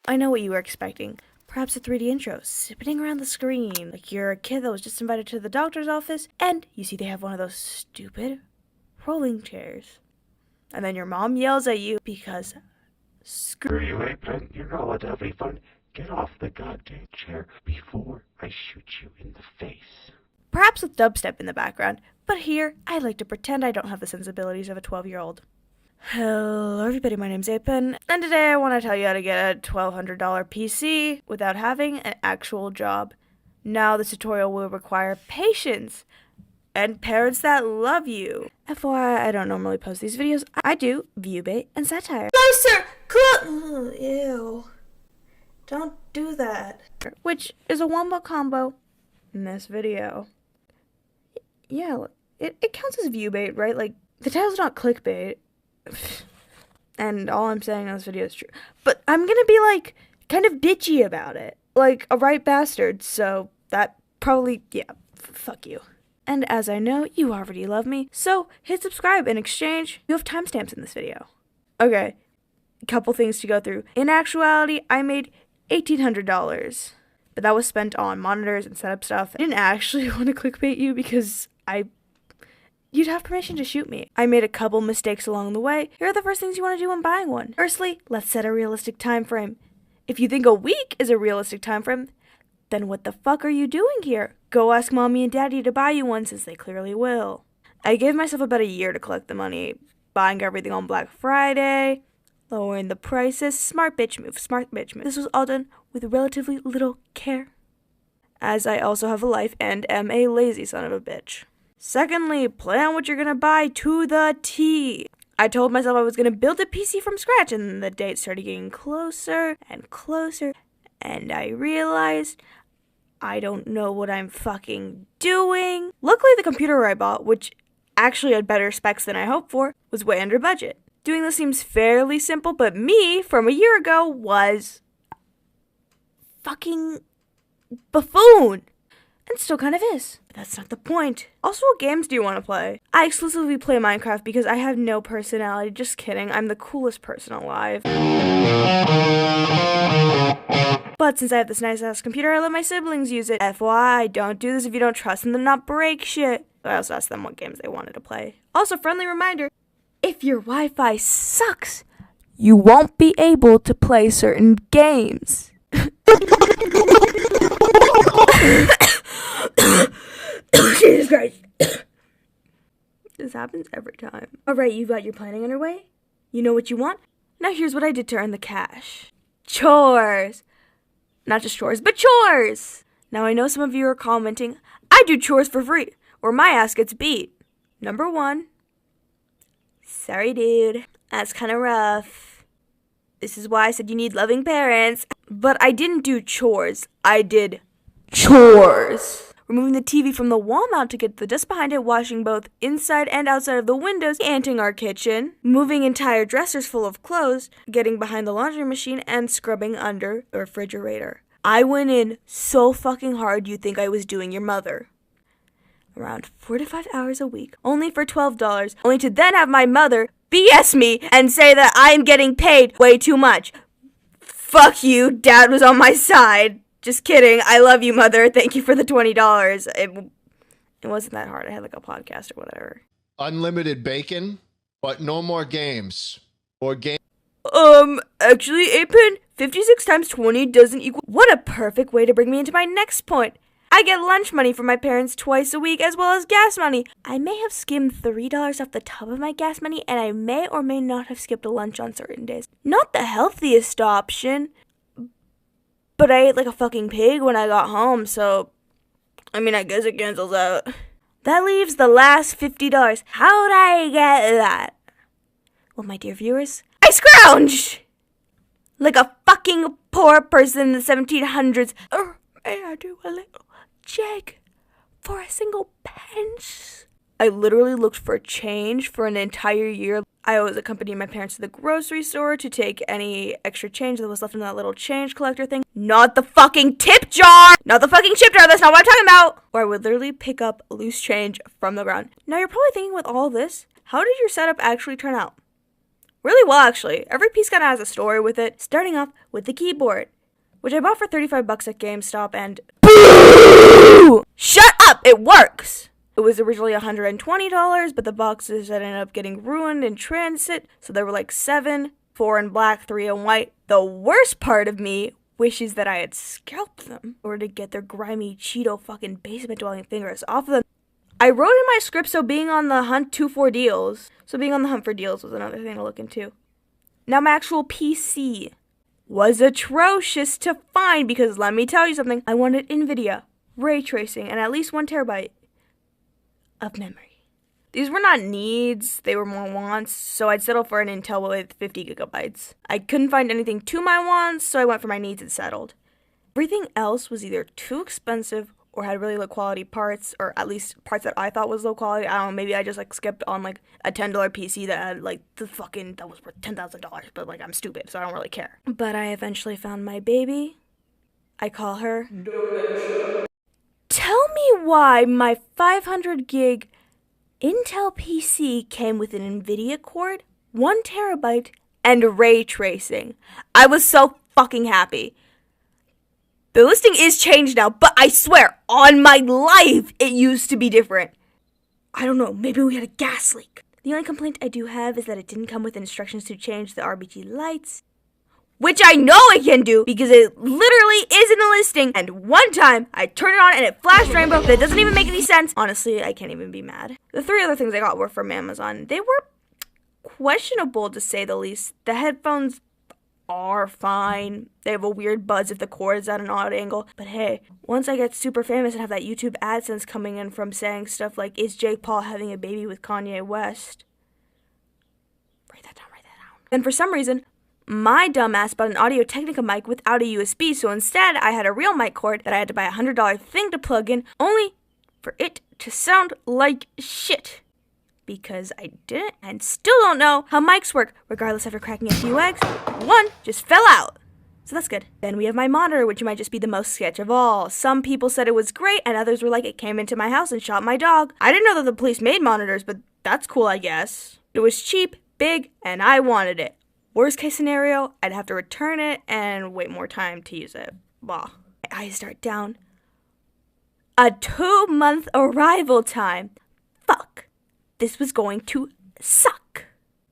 I know what you were expecting. Perhaps a 3D intro, spinning around the screen, like you're a kid that was just invited to the doctor's office, and you see they have one of those stupid rolling chairs. And then your mom yells at you because, Screw you, Apron. You know what'll be fun? Get off the goddamn chair before I shoot you in the face. Perhaps with dubstep in the background, but here, I like to pretend I don't have the sensibilities of a 12-year-old. Hello everybody, my name's Apen, and today I want to tell you how to get a $1,200 PC without having an actual job. Now this tutorial will require patience and parents that love you. FYI, I don't normally post these videos. I do view bait and satire. Closer! Ew. Don't do that. Which is a wombo combo in this video. Yeah, it counts as view bait, right? Like, the title's not clickbait. And all I'm saying in this video is true. But I'm gonna be, like, kind of bitchy about it. Like a right bastard, so that probably, yeah, fuck you. And as I know, you already love me, so hit subscribe. In exchange, you have timestamps in this video. Okay, couple things to go through. In actuality, I made $1,800, but that was spent on monitors and setup stuff. I didn't actually want to clickbait you because you'd have permission to shoot me. I made a couple mistakes along the way. Here are the first things you want to do when buying one. Firstly, let's set a realistic time frame. If you think a week is a realistic time frame, then what the fuck are you doing here? Go ask mommy and daddy to buy you one, since they clearly will. I gave myself about a year to collect the money, buying everything on Black Friday, lowering the prices. Smart bitch move, smart bitch move. This was all done with relatively little care, as I also have a life and am a lazy son of a bitch. Secondly, plan what you're gonna buy to the T. I told myself I was gonna build a PC from scratch, and the date started getting closer and closer, and I realized I don't know what I'm fucking doing. Luckily, the computer I bought, which actually had better specs than I hoped for, was way under budget. Doing this seems fairly simple, but me, from a year ago, was fucking buffoon. And still kind of is. But that's not the point. Also, what games do you want to play? I exclusively play Minecraft because I have no personality. Just kidding. I'm the coolest person alive. But since I have this nice-ass computer, I let my siblings use it. FYI, don't do this if you don't trust them to not break shit. I also asked them what games they wanted to play. Also, friendly reminder, if your Wi-Fi sucks, you won't be able to play certain games. Jesus Christ. This happens every time. Alright, you've got your planning underway. You know what you want. Now here's what I did to earn the cash. Chores. Not just chores, but chores. Now I know some of you are commenting, I do chores for free, or my ass gets beat. Number one. Sorry, dude. That's kind of rough. This is why I said you need loving parents. But I didn't do chores. I did chores. Removing the TV from the wall mount to get the dust behind it, washing both inside and outside of the windows, anting our kitchen, moving entire dressers full of clothes, getting behind the laundry machine, and scrubbing under the refrigerator. I went in so fucking hard you'd think I was doing your mother. Around 4 to 5 hours a week, only for $12, only to then have my mother BS me and say that I am getting paid way too much. Fuck you, Dad was on my side. Just kidding. I love you, Mother. Thank you for the $20. It wasn't that hard. I had like a podcast or whatever. Unlimited bacon, but no more games. Or game. Actually, Apen, 56 times 20 doesn't equal. What a perfect way to bring me into my next point. I get lunch money from my parents twice a week, as well as gas money. I may have skimmed $3 off the top of my gas money, and I may or may not have skipped a lunch on certain days. Not the healthiest option, but I ate like a fucking pig when I got home, so I mean, I guess it cancels out. That leaves the last $50. How'd I get that? Well, my dear viewers, I scrounged! Like a fucking poor person in the 1700s. Or may I do a little check for a single pence? I literally looked for change for an entire year. I always accompanied my parents to the grocery store to take any extra change that was left in that little change collector thing. Not the fucking tip jar! Not the fucking tip jar, that's not what I'm talking about! Or I would literally pick up loose change from the ground. Now you're probably thinking with all this, how did your setup actually turn out? Really well, actually. Every piece kind of has a story with it, starting off with the keyboard, which I bought for $35 at GameStop, and BOO! Shut up! It works! It was originally $120, but the boxes ended up getting ruined in transit, so there were like 7, 4 in black, 3 in white. The worst part of me wishes that I had scalped them in order to get their grimy Cheeto fucking basement-dwelling fingers off of them. I wrote in my script, so being on the hunt for deals. So being on the hunt for deals was another thing to look into. Now my actual PC was atrocious to find because let me tell you something. I wanted NVIDIA, ray tracing, and at least 1 terabyte of memory. These were not needs, they were more wants, so I'd settle for an Intel with 50 gigabytes. I couldn't find anything to my wants, so I went for my needs and settled. Everything else was either too expensive or had really low quality parts, or at least parts that I thought was low quality. I don't know, maybe I just like skipped on like a $10 PC that had like that was worth $10,000, but like I'm stupid, so I don't really care. But I eventually found my baby. I call her Dementia. Tell me why my 500 gig Intel PC came with an NVIDIA cord, 1 terabyte, and ray tracing. I was so fucking happy. The listing is changed now, but I swear, on my life, it used to be different. I don't know, maybe we had a gas leak. The only complaint I do have is that it didn't come with instructions to change the RGB lights, which I know it can do because it literally is in the listing. And one time, I turned it on and it flashed rainbow. That doesn't even make any sense. Honestly, I can't even be mad. The 3 other things I got were from Amazon. They were questionable, to say the least. The headphones are fine. They have a weird buzz if the cord is at an odd angle. But hey, once I get super famous and have that YouTube AdSense coming in from saying stuff like, is Jake Paul having a baby with Kanye West? Write that down. And for some reason, my dumbass bought an Audio-Technica mic without a USB, so instead I had a real mic cord that I had to buy a $100 thing to plug in, only for it to sound like shit. Because I didn't and still don't know how mics work, regardless after cracking a few eggs. One just fell out. So that's good. Then we have my monitor, which might just be the most sketch of all. Some people said it was great, and others were like, it came into my house and shot my dog. I didn't know that the police made monitors, but that's cool, I guess. It was cheap, big, and I wanted it. Worst case scenario, I'd have to return it and wait more time to use it. Blah. My eyes start down. A 2-month arrival time. Fuck. This was going to suck.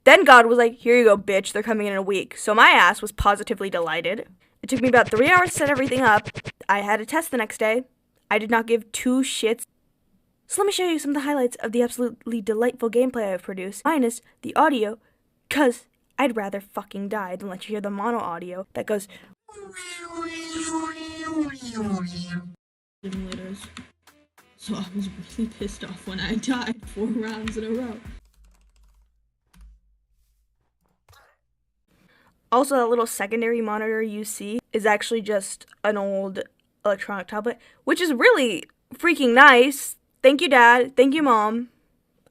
Then God was like, here you go, bitch. They're coming in a week. So my ass was positively delighted. It took me about 3 hours to set everything up. I had a test the next day. I did not give 2 shits. So let me show you some of the highlights of the absolutely delightful gameplay I've produced, minus the audio, because I'd rather fucking die than let you hear the mono audio that goes simulators. So I was really pissed off when I died 4 rounds in a row. Also, that little secondary monitor you see is actually just an old electronic tablet, which is really freaking nice. Thank you, Dad. Thank you, Mom.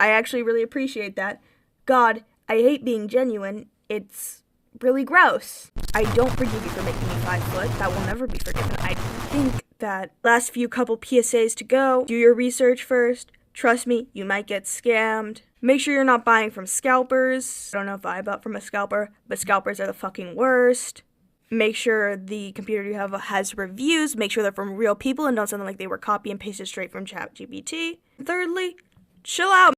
I actually really appreciate that. God, I hate being genuine. It's really gross. I don't forgive you for making me 5 foot. That will never be forgiven. I think that last few couple PSAs to go. Do your research first. Trust me, you might get scammed. Make sure you're not buying from scalpers. I don't know if I bought from a scalper, but scalpers are the fucking worst. Make sure the computer you have has reviews. Make sure they're from real people and don't sound like they were copy and pasted straight from ChatGPT. Thirdly, chill out.